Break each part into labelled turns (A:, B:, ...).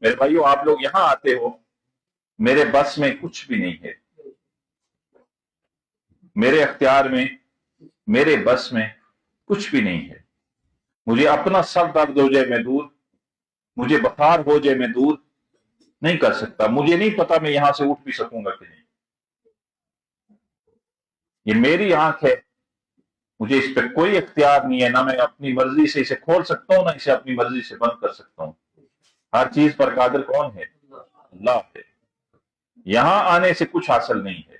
A: میرے بھائیوں آپ لوگ یہاں آتے ہو، میرے بس میں کچھ بھی نہیں ہے، میرے اختیار میں، میرے بس میں کچھ بھی نہیں ہے۔ مجھے اپنا سر درد ہو جائے میں دور، مجھے بخار ہو جائے میں دور نہیں کر سکتا، مجھے نہیں پتا میں یہاں سے اٹھ بھی سکوں گا کہ نہیں۔ یہ میری آنکھ ہے، مجھے اس پہ کوئی اختیار نہیں ہے، نہ میں اپنی مرضی سے اسے کھول سکتا ہوں، نہ اسے اپنی مرضی سے بند کر سکتا ہوں۔ ہر چیز پر قادر کون ہے؟ اللہ ہے۔ یہاں آنے سے کچھ حاصل نہیں ہے،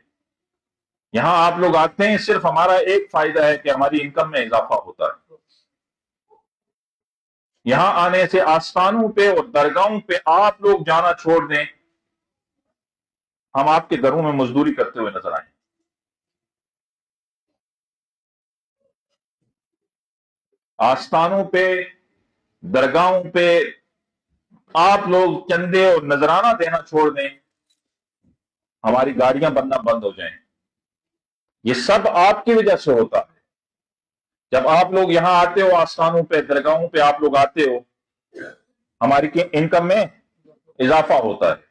A: یہاں آپ لوگ آتے ہیں صرف ہمارا ایک فائدہ ہے کہ ہماری انکم میں اضافہ ہوتا ہے۔ یہاں آنے سے آستانوں پہ اور درگاہوں پہ آپ لوگ جانا چھوڑ دیں، ہم آپ کے گھروں میں مزدوری کرتے ہوئے نظر آئیں۔ آستانوں پہ، درگاہوں پہ آپ لوگ چندے اور نذرانہ دینا چھوڑ دیں، ہماری گاڑیاں بننا بند ہو جائیں۔ یہ سب آپ کی وجہ سے ہوتا ہے۔ جب آپ لوگ یہاں آتے ہو، آستانوں پہ، درگاہوں پہ آپ لوگ آتے ہو، ہماری انکم میں اضافہ ہوتا ہے،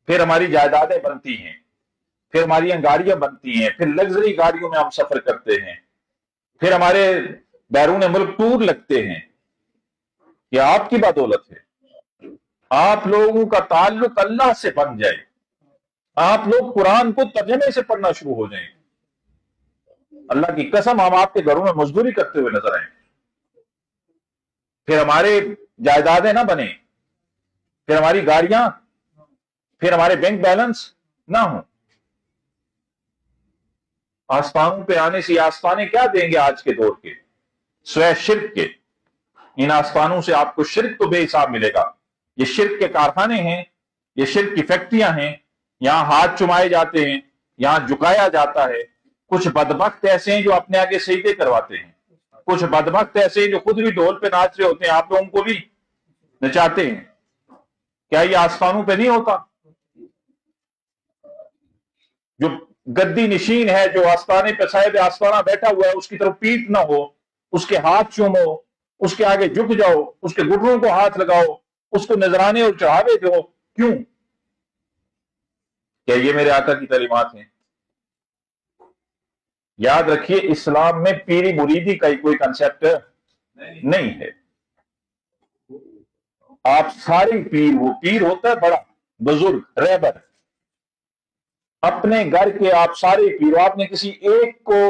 A: پھر ہماری جائیدادیں بنتی ہیں، پھر ہماری گاڑیاں بنتی ہیں، پھر لگژری گاڑیوں میں ہم سفر کرتے ہیں، پھر ہمارے بیرون ملک ٹور لگتے ہیں۔ یہ آپ کی بدولت ہے۔ آپ لوگوں کا تعلق اللہ سے بن جائے، آپ لوگ قرآن کو ترجمے سے پڑھنا شروع ہو جائیں، اللہ کی قسم ہم آپ کے گھروں میں مزدوری کرتے ہوئے نظر آئیں، پھر ہمارے جائیدادیں نہ بنیں، پھر ہماری گاڑیاں، پھر ہمارے بینک بیلنس نہ ہوں۔ آستانوں پہ آنے سے، آستانے کیا دیں گے آج کے دور کے؟ سوائے شرک کے۔ ان آستانوں سے آپ کو شرک تو بے حساب ملے گا۔ یہ شرک کے کارخانے ہیں، یہ شرک کی فیکٹریاں ہیں، یہاں ہاتھ چمائے جاتے ہیں، یہاں جھکایا جاتا ہے۔ کچھ بدبخت ایسے ہیں جو اپنے آگے سجدے کرواتے ہیں، کچھ بدبخت ایسے ہیں جو خود بھی ڈھول پہ ناچ رہے ہوتے ہیں، آپ لوگوں کو بھی نچاتے ہیں۔ کیا یہ آستانوں پہ نہیں ہوتا؟ جو گدی نشین ہے، جو آستانے پہ صاحب آستانہ بیٹھا ہوا ہے، اس کی طرف پیٹ نہ ہو، اس کے ہاتھ چومو، اس کے آگے جھک جاؤ، اس کے گھٹنوں کو ہاتھ لگاؤ، اس کو نذرانے اور چڑھاوے دو، کیوں؟ کیا یہ میرے آقا کی تعلیمات ہیں؟ یاد رکھیے، اسلام میں پیری مریدی کا کوئی کنسیپٹ نہیں ہے۔ آپ سارے پیر، وہ پیر ہوتا ہے بڑا بزرگ رہبر، اپنے گھر کے آپ سارے پیر، آپ نے کسی ایک کو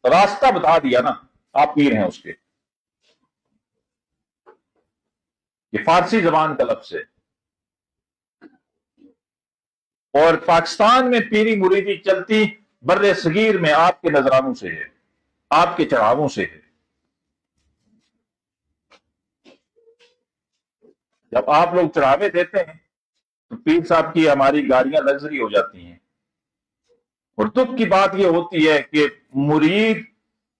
A: راستہ بتا دیا نا، آپ پیر ہیں اس کے۔ یہ فارسی زبان کا لفظ ہے، اور پاکستان میں پیری مریدی چلتی بر صغیر میں آپ کے نذرانوں سے ہے، آپ کے چڑھاووں سے ہے۔ جب آپ لوگ چڑھاوے دیتے ہیں تو پیر صاحب کی ہماری گاڑیاں لگژری ہو جاتی ہیں، اور دکھ کی بات یہ ہوتی ہے کہ مرید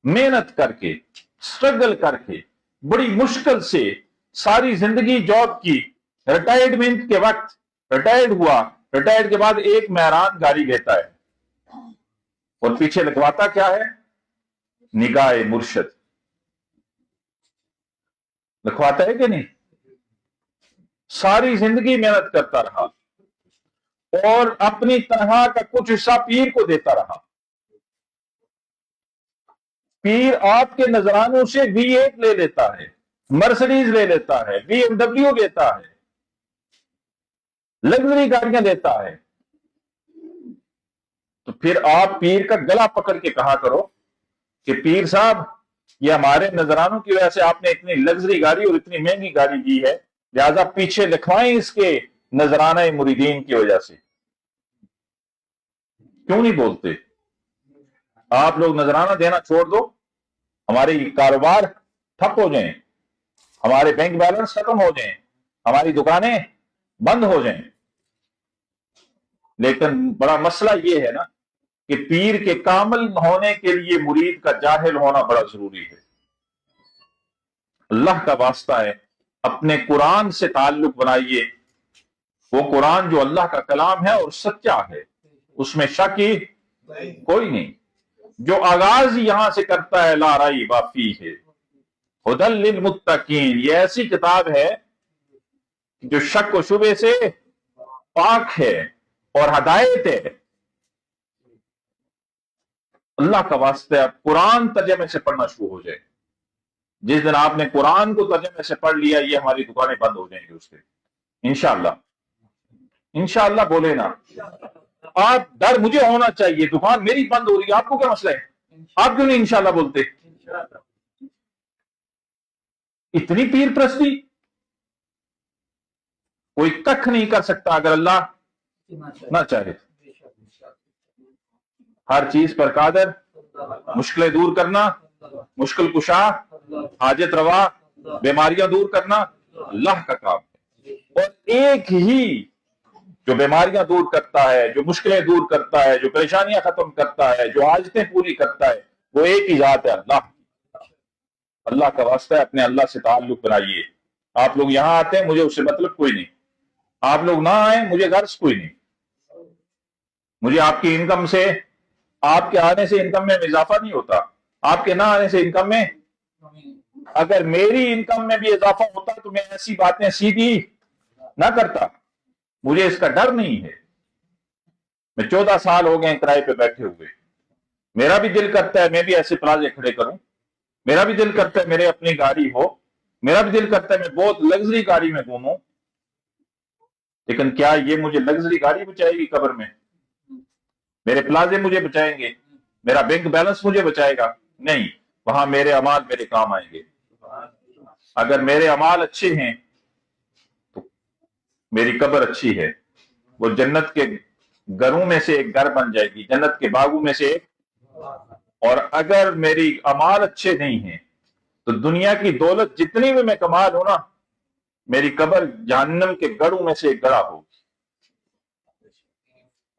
A: محنت کر کے، سٹرگل کر کے، بڑی مشکل سے ساری زندگی جاب کی، ریٹائرمنٹ کے وقت ریٹائرڈ ہوا، ریٹائرڈ کے بعد ایک مہران گاڑی لیتا ہے، اور پیچھے لگواتا کیا ہے؟ نگاہ مرشد لکھواتا ہے کہ نہیں؟ ساری زندگی محنت کرتا رہا، اور اپنی تنخواہ کا کچھ حصہ پیر کو دیتا رہا۔ پیر آپ کے نذرانوں سے V8 لے لیتا ہے، مرسڈیز لے لیتا ہے، BMW لیتا ہے، لگژری گاڑیاں لیتا ہے، تو پھر آپ پیر کا گلا پکڑ کے کہا کرو کہ پیر صاحب، یہ ہمارے نذرانوں کی وجہ سے آپ نے اتنی لگژری گاڑی اور اتنی مہنگی گاڑی دی ہے، لہذا پیچھے لکھوائیں اس کے نذرانہ مریدین کی وجہ سے۔ کیوں نہیں بولتے؟ آپ لوگ نذرانہ دینا چھوڑ دو، ہمارے کاروبار ٹھپ ہو جائیں، ہمارے بینک بیلنس ختم ہو جائیں، ہماری دکانیں بند ہو جائیں۔ لیکن بڑا مسئلہ یہ ہے نا کہ پیر کے کامل ہونے کے لیے مرید کا جاہل ہونا بڑا ضروری ہے۔ اللہ کا واسطہ ہے، اپنے قرآن سے تعلق بنائیے۔ وہ قرآن جو اللہ کا کلام ہے اور سچا ہے، اس میں شک ہی کوئی نہیں۔ جو آغاز یہاں سے کرتا ہے لا ریب فیہ ہدی للمتقین، یہ ایسی کتاب ہے جو شک و شبے سے پاک ہے اور ہدایت ہے. اللہ کا واسطہ آپ قرآن ترجمے سے پڑھنا شروع ہو جائے. جس دن آپ نے قرآن کو ترجمے سے پڑھ لیا، یہ ہماری دکانیں بند ہو جائیں گی اس سے انشاءاللہ. انشاءاللہ بولے نا آپ. ڈر مجھے ہونا چاہیے، دکان میری بند ہو رہی ہے، آپ کو کیا مسئلہ ہے؟ آپ کیوں نہیں انشاءاللہ بولتے؟ اتنی پیر پرستی کوئی ککھ نہیں کر سکتا اگر اللہ نہ چاہے. ہر چیز پر قادر، مشکلیں دور کرنا، مشکل کشا، حاجت روا، بیماریاں دور کرنا اللہ کا کام ہے. اور ایک ہی جو بیماریاں دور کرتا ہے، جو مشکلیں دور کرتا ہے، جو پریشانیاں ختم کرتا ہے، جو حاجتیں پوری کرتا ہے، وہ ایک ہی ذات ہے، اللہ. اللہ کا واسطہ ہے، اپنے اللہ سے تعلق بنائیے. آپ لوگ یہاں آتے ہیں، مجھے اس سے مطلب کوئی نہیں. آپ لوگ نہ آئیں، مجھے غرض کوئی نہیں. مجھے آپ کی انکم سے، آپ کے آنے سے انکم میں اضافہ نہیں ہوتا، آپ کے نہ آنے سے انکم میں. اگر میری انکم میں بھی اضافہ ہوتا تو میں ایسی باتیں سیدھی نہ کرتا. مجھے اس کا ڈر نہیں ہے. میں 14 سال ہو گئے کرائے پہ بیٹھے ہوئے. میرا بھی دل کرتا ہے میں بھی ایسے پلازے کھڑے کروں. میرا بھی دل کرتا ہے میرے اپنی گاڑی ہو. میرا بھی دل کرتا ہے میں بہت لگژری گاڑی میں گھوموں. لیکن کیا یہ مجھے لگژری گاڑی بچائے گی قبر میں؟ میرے پلازے مجھے بچائیں گے؟ میرا بینک بیلنس مجھے بچائے گا؟ نہیں. وہاں میرے اعمال میرے کام آئیں گے. اگر میرے اعمال اچھے ہیں تو میری قبر اچھی ہے، وہ جنت کے گھروں میں سے ایک گھر بن جائے گی، جنت کے باغوں میں سے ایک. اور اگر میری اعمال اچھے نہیں ہیں تو دنیا کی دولت جتنی بھی میں کما لوں نا، میری قبر جہنم کے گڑھوں میں سے ایک گڑھا ہوگی.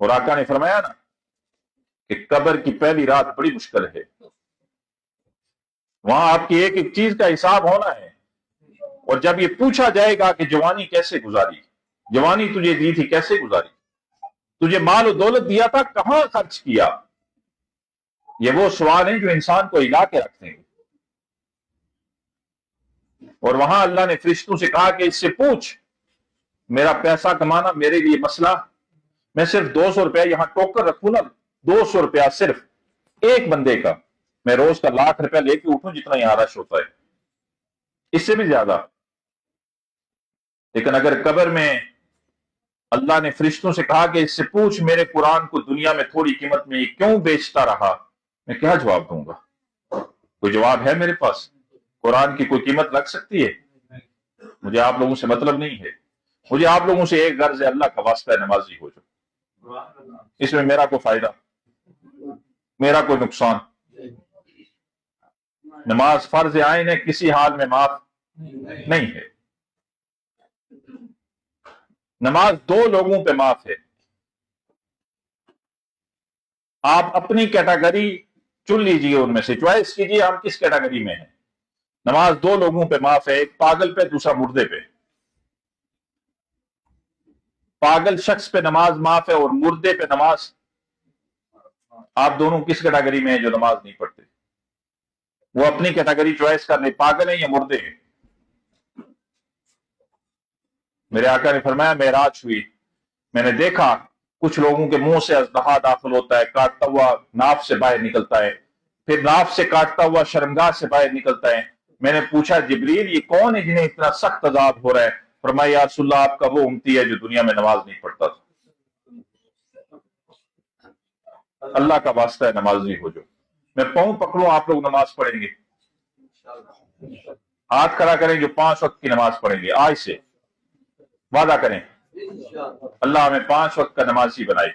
A: اور آقا نے فرمایا نا کہ قبر کی پہلی رات بڑی مشکل ہے. وہاں آپ کی ایک ایک چیز کا حساب ہونا ہے. اور جب یہ پوچھا جائے گا کہ جوانی کیسے گزاری، جوانی تجھے دی تھی کیسے گزاری، تجھے مال و دولت دیا تھا کہاں خرچ کیا، یہ وہ سوال ہیں جو انسان کو ہلا کے رکھتے ہیں. اور وہاں اللہ نے فرشتوں سے کہا کہ اس سے پوچھ، میرا پیسہ کمانا میرے لیے مسئلہ. میں صرف 200 روپیہ یہاں ٹوکر رکھوں نا، 200 روپیہ صرف ایک بندے کا، میں روز کا 1,00,000 روپیہ لے کے اٹھوں جتنا یہاں رش ہوتا ہے، اس سے بھی زیادہ. لیکن اگر قبر میں اللہ نے فرشتوں سے کہا کہ اس سے پوچھ میرے قرآن کو دنیا میں تھوڑی قیمت میں یہ کیوں بیچتا رہا، میں کیا جواب دوں گا؟ کوئی جواب ہے میرے پاس؟ قرآن کی کوئی قیمت لگ سکتی ہے؟ مجھے آپ لوگوں سے مطلب نہیں ہے. مجھے آپ لوگوں سے ایک غرض ہے، اللہ کا واسطہ ہے نمازی ہو جو. اس میں میرا کوئی فائدہ، میرا کوئی نقصان. نماز فرض عین ہے، کسی حال میں معاف نہیں ہے. نماز 2 لوگوں پہ معاف ہے. آپ اپنی کیٹاگری چن لیجئے، ان میں سے چوائس کیجئے ہم کس کیٹاگری میں ہیں. نماز 2 لوگوں پہ معاف ہے، ایک پاگل پہ، دوسرا مردے پہ. پاگل شخص پہ نماز معاف ہے اور مردے پہ نماز. آپ دونوں کس کیٹاگری میں ہیں جو نماز نہیں پڑھتے؟ وہ اپنی کیٹاگری چوائس کر لیں، پاگل ہیں یا مردے ہیں. میرے آقا نے فرمایا معراج ہوئی، میں نے دیکھا کچھ لوگوں کے منہ سے اژدہا داخل ہوتا ہے، کاٹتا ہوا ناف سے باہر نکلتا ہے، پھر ناف سے کاٹتا ہوا شرمگاہ سے باہر نکلتا ہے. میں نے پوچھا جبریل یہ کون ہے جنہیں اتنا سخت عذاب ہو رہا ہے؟ فرمایا یا رسول اللہ آپ کا وہ امتی ہے جو دنیا میں نماز نہیں پڑھتا تھا. اللہ کا واسطہ ہے نمازی ہو جو. میں پاؤں پکڑوں آپ لوگ نماز پڑھیں گے؟ ہاتھ کھڑا کریں جو 5 وقت کی نماز پڑھیں گے. آج سے وعدہ کریں اللہ ہمیں 5 وقت کا نمازی بنائے.